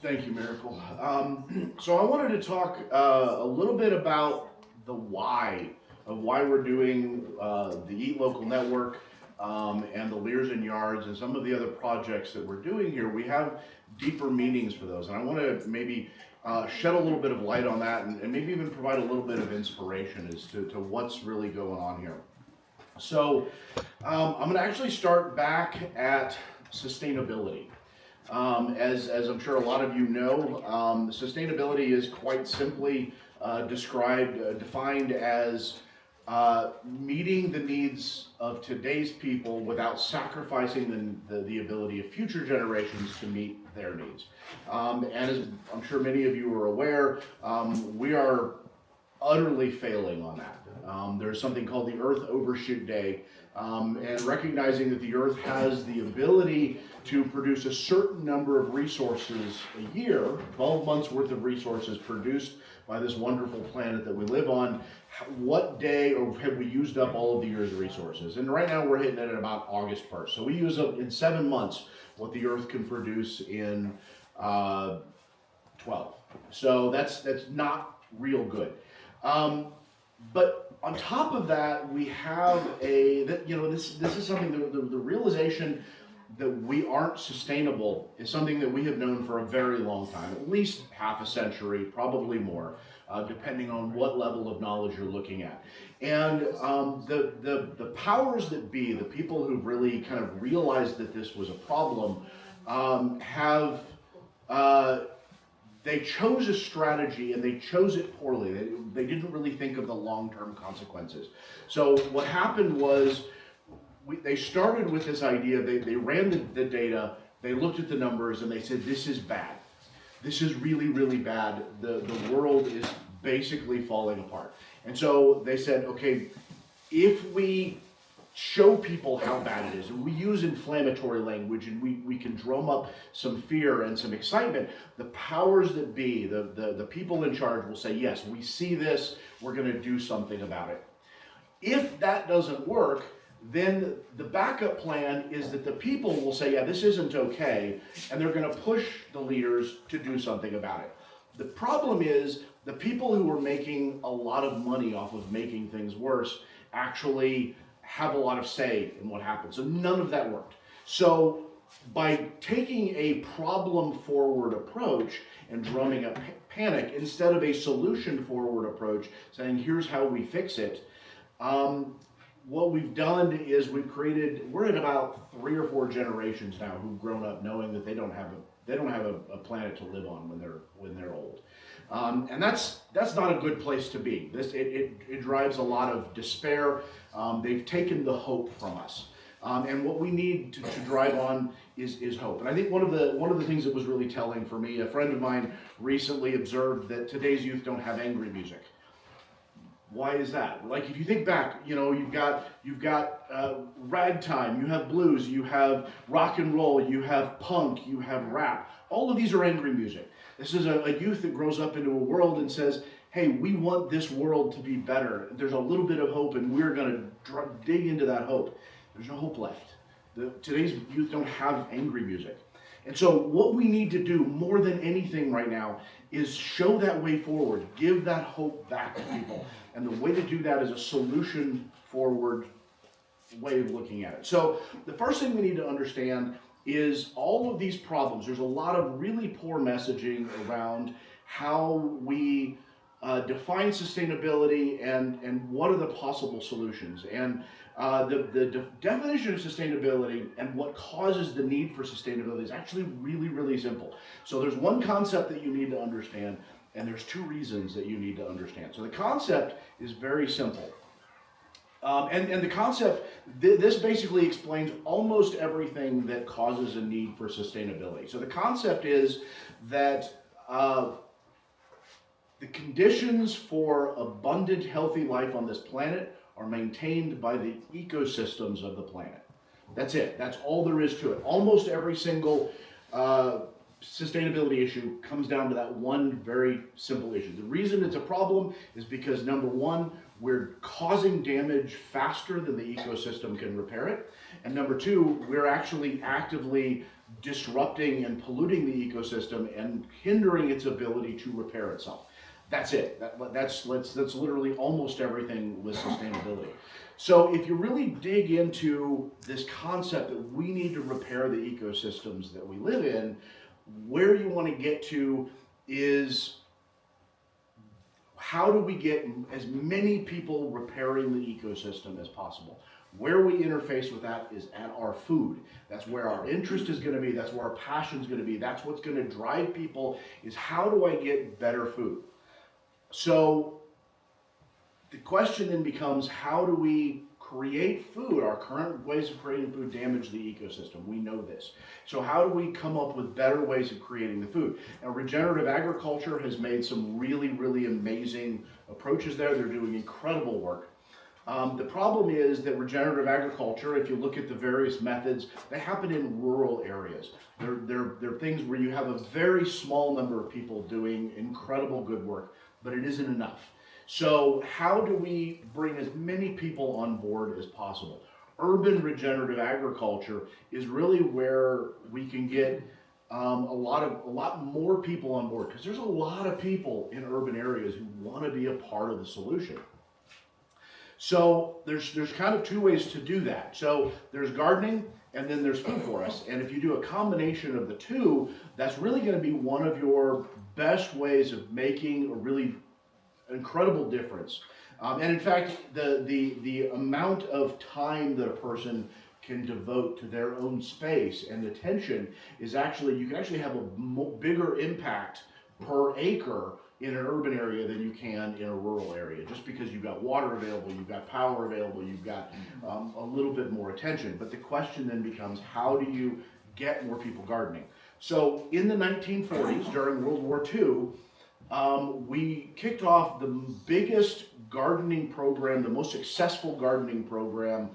Thank you, Miracle. So I wanted to talk a little bit about the why of why we're doing the Eat Local Network and the Lears and Yards and some of the other projects that we're doing here. We have deeper meanings for those, and I want to maybe shed a little bit of light on that and maybe even provide a little bit of inspiration as to what's really going on here. So I'm going to actually start back at sustainability. As I'm sure a lot of you know, sustainability is quite simply defined as meeting the needs of today's people without sacrificing the ability of future generations to meet their needs. And as I'm sure many of you are aware, we are utterly failing on that. There's something called the Earth Overshoot Day, and recognizing that the Earth has the ability to produce a certain number of resources a year, 12 months worth of resources produced by this wonderful planet that we live on. What day or have we used up all of the year's resources? And right now we're hitting it at about August 1st. So we use up in 7 months what the Earth can produce in 12. So that's not real good. But on top of that, we have this is something the realization that we aren't sustainable is something that we have known for a very long time, at least half a century, probably more, depending on what level of knowledge you're looking at. And the powers that be, the people who really kind of realized that this was a problem, have they chose a strategy and they chose it poorly. They didn't really think of the long-term consequences. So what happened was they started with this idea, they ran the data, they looked at the numbers and they said, this is bad. This is really, really bad. The world is basically falling apart. And so they said, okay, if we show people how bad it is, and we use inflammatory language, and we can drum up some fear and some excitement, the powers that be, the people in charge will say, yes, we see this, we're going to do something about it. If that doesn't work, then the backup plan is that the people will say, yeah, this isn't okay, and they're going to push the leaders to do something about it. The problem is the people who are making a lot of money off of making things worse actually have a lot of say in what happens. So none of that worked. So by taking a problem forward approach and drumming up panic instead of a solution forward approach, saying here's how we fix it, what we've done is we're at about 3 or 4 generations now who've grown up knowing that they don't have a planet to live on when they're old. And that's not a good place to be. It drives a lot of despair. They've taken the hope from us. And what we need to drive on is hope. And I think one of the things that was really telling for me, a friend of mine recently observed that today's youth don't have angry music. Why is that? Like if you think back, you've got ragtime, you have blues, you have rock and roll, you have punk, you have rap. All of these are angry music. This is a youth that grows up into a world and says, hey, we want this world to be better. There's a little bit of hope, and we're going to dig into that hope. There's no hope left. Today's youth don't have angry music. And so what we need to do more than anything right now is show that way forward, give that hope back to people. And the way to do that is a solution forward way of looking at it. So the first thing we need to understand is all of these problems. There's a lot of really poor messaging around how we define sustainability and what are the possible solutions. And the definition of sustainability and what causes the need for sustainability is actually really, really simple. So there's one concept that you need to understand, and there's 2 reasons that you need to understand. So the concept is very simple. And the concept, this basically explains almost everything that causes a need for sustainability. So the concept is that the conditions for abundant, healthy life on this planet are maintained by the ecosystems of the planet. That's it. That's all there is to it. Almost every single sustainability issue comes down to that one very simple issue. The reason it's a problem is because, number one, we're causing damage faster than the ecosystem can repair it. And number two, we're actually actively disrupting and polluting the ecosystem and hindering its ability to repair itself. That's it. That's literally almost everything with sustainability. So if you really dig into this concept that we need to repair the ecosystems that we live in, where you want to get to is how do we get as many people repairing the ecosystem as possible? Where we interface with that is at our food. That's where our interest is going to be. That's where our passion is going to be. That's what's going to drive people is how do I get better food? So the question then becomes, how do we create food? Our current ways of creating food damage the ecosystem. We know this. So how do we come up with better ways of creating the food? Now, regenerative agriculture has made some really, really amazing approaches there. They're doing incredible work. The problem is that regenerative agriculture, if you look at the various methods, they happen in rural areas. They're things where you have a very small number of people doing incredible good work, but it isn't enough. So how do we bring as many people on board as possible? Urban regenerative agriculture is really where we can get a lot more people on board, because there's a lot of people in urban areas who want to be a part of the solution. So there's kind of two ways to do that. So there's gardening and then there's food forests. And if you do a combination of the two, that's really going to be one of your best ways of making a really incredible difference. And in fact, the amount of time that a person can devote to their own space and attention is actually, you can actually have a bigger impact per acre in an urban area than you can in a rural area, just because you've got water available, you've got power available, you've got a little bit more attention. But the question then becomes, how do you get more people gardening? So in the 1940s, during World War II, we kicked off the biggest gardening program, the most successful gardening program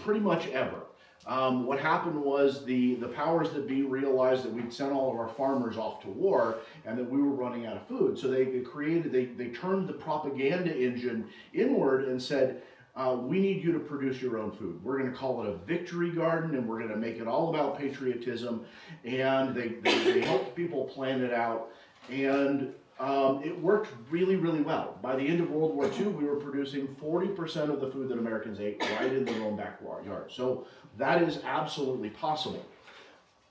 pretty much ever. What happened was the powers that be realized that we'd sent all of our farmers off to war and that we were running out of food. So they turned the propaganda engine inward and said, we need you to produce your own food. We're going to call it a victory garden, and we're going to make it all about patriotism. And they helped people plan it out. And it worked really, really well. By the end of World War II, we were producing 40% of the food that Americans ate right in their own backyard. So that is absolutely possible.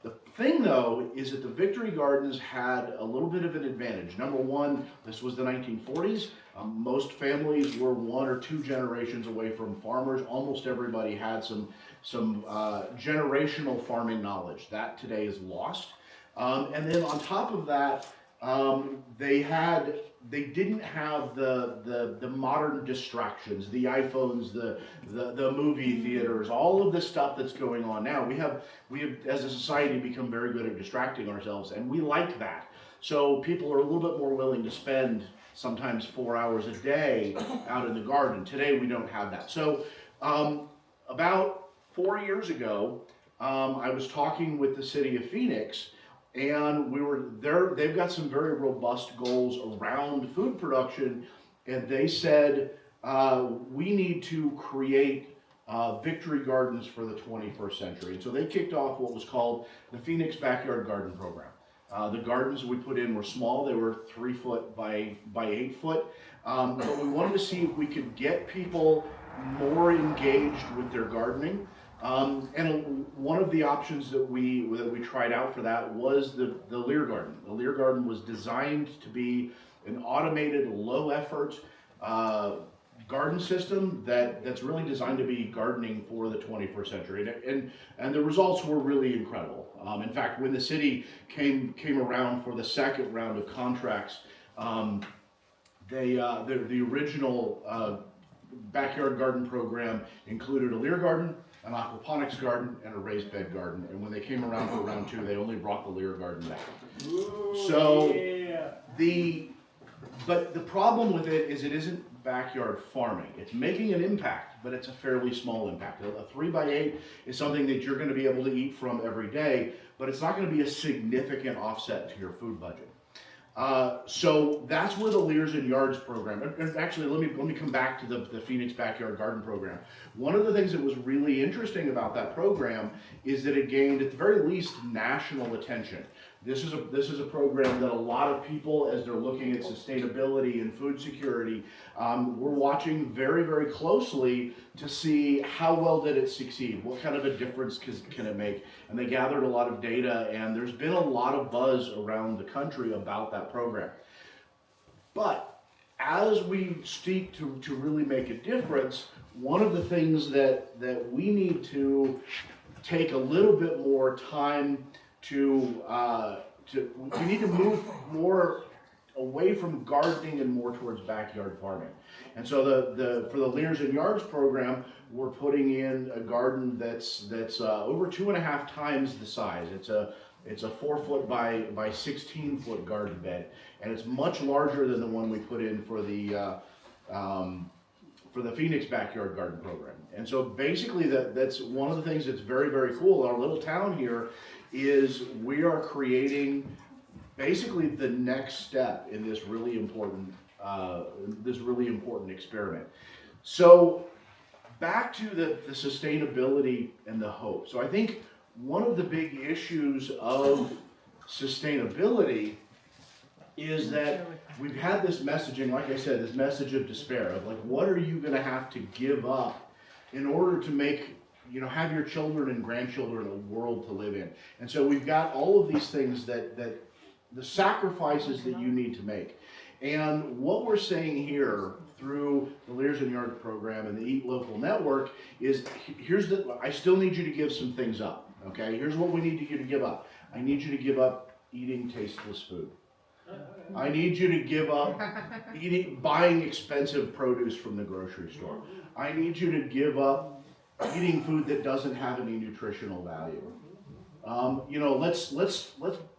The thing, though, is that the victory gardens had a little bit of an advantage. Number one, this was the 1940s. Most families were 1 or 2 generations away from farmers. Almost everybody had some generational farming knowledge. That today is lost. And then on top of that, they didn't have the modern distractions, the iPhones, the movie theaters, all of this stuff that's going on now. We have as a society become very good at distracting ourselves, and we like that. So people are a little bit more willing to spend sometimes 4 hours a day out in the garden. Today we don't have that. So about 4 years ago, I was talking with the city of Phoenix. And we were there. They've got some very robust goals around food production, and they said we need to create victory gardens for the 21st century. And so they kicked off what was called the Phoenix Backyard Garden Program. The gardens we put in were small; they were 3 foot by 8 foot. But we wanted to see if we could get people more engaged with their gardening. And one of the options that we tried out for that was the Lear Garden. The Lear Garden was designed to be an automated, low-effort garden system that's really designed to be gardening for the 21st century. And the results were really incredible. In fact, when the city came around for the second round of contracts, the original backyard garden program included a Lear Garden, an aquaponics garden, and a raised bed garden. And when they came around for round 2, they only brought the Lear Garden back. Ooh, so yeah. But the problem with it is it isn't backyard farming. It's making an impact, but it's a fairly small impact. A 3 by 8 is something that you're going to be able to eat from every day, but it's not going to be a significant offset to your food budget. So that's where the Leers and Yards program, and actually let me come back to the Phoenix Backyard Garden program. One of the things that was really interesting about that program is that it gained, at the very least, national attention. This is a program that a lot of people, as they're looking at sustainability and food security, we're watching very, very closely to see how well did it succeed, what kind of a difference can it make. And they gathered a lot of data, and there's been a lot of buzz around the country about that program. But as we seek to really make a difference, one of the things that we need to take a little bit more time we need to move more away from gardening and more towards backyard farming. And so for the Leers and Yards program, we're putting in a garden that's over 2.5 times the size. It's a 4-foot by 16-foot garden bed, and it's much larger than the one we put in for the Phoenix Backyard Garden program. And so basically that's one of the things that's very, very cool in our little town here is we are creating basically the next step in this really important experiment. So back to the sustainability and the hope. So I think one of the big issues of sustainability is that we've had this messaging, like I said, this message of despair of like, what are you going to have to give up in order to make, have your children and grandchildren a world to live in? And so we've got all of these things that the sacrifices that you need to make. And what we're saying here through the Leers and Yards program and the Eat Local Network is, I still need you to give some things up, okay? Here's what we need you to give up. I need you to give up eating tasteless food. I need you to give up buying expensive produce from the grocery store. I need you to give up eating food that doesn't have any nutritional value. Let's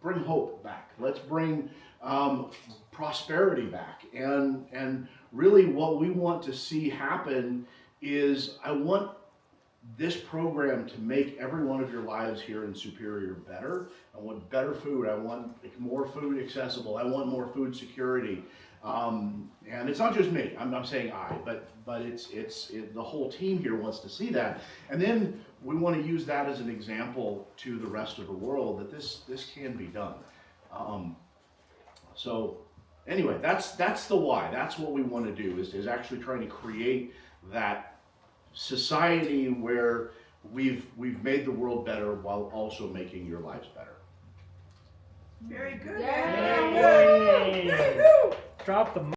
bring hope back. Let's bring prosperity back. And really what we want to see happen is I want this program to make every one of your lives here in Superior better. I want better food. I want more food accessible. I want more food security. And it's not just me. I'm saying but it's the whole team here wants to see that. And then we want to use that as an example to the rest of the world that this can be done. So anyway, that's the why. That's what we want to do is actually trying to create that society where we've made the world better while also making your lives better. Very good. Yay! Drop the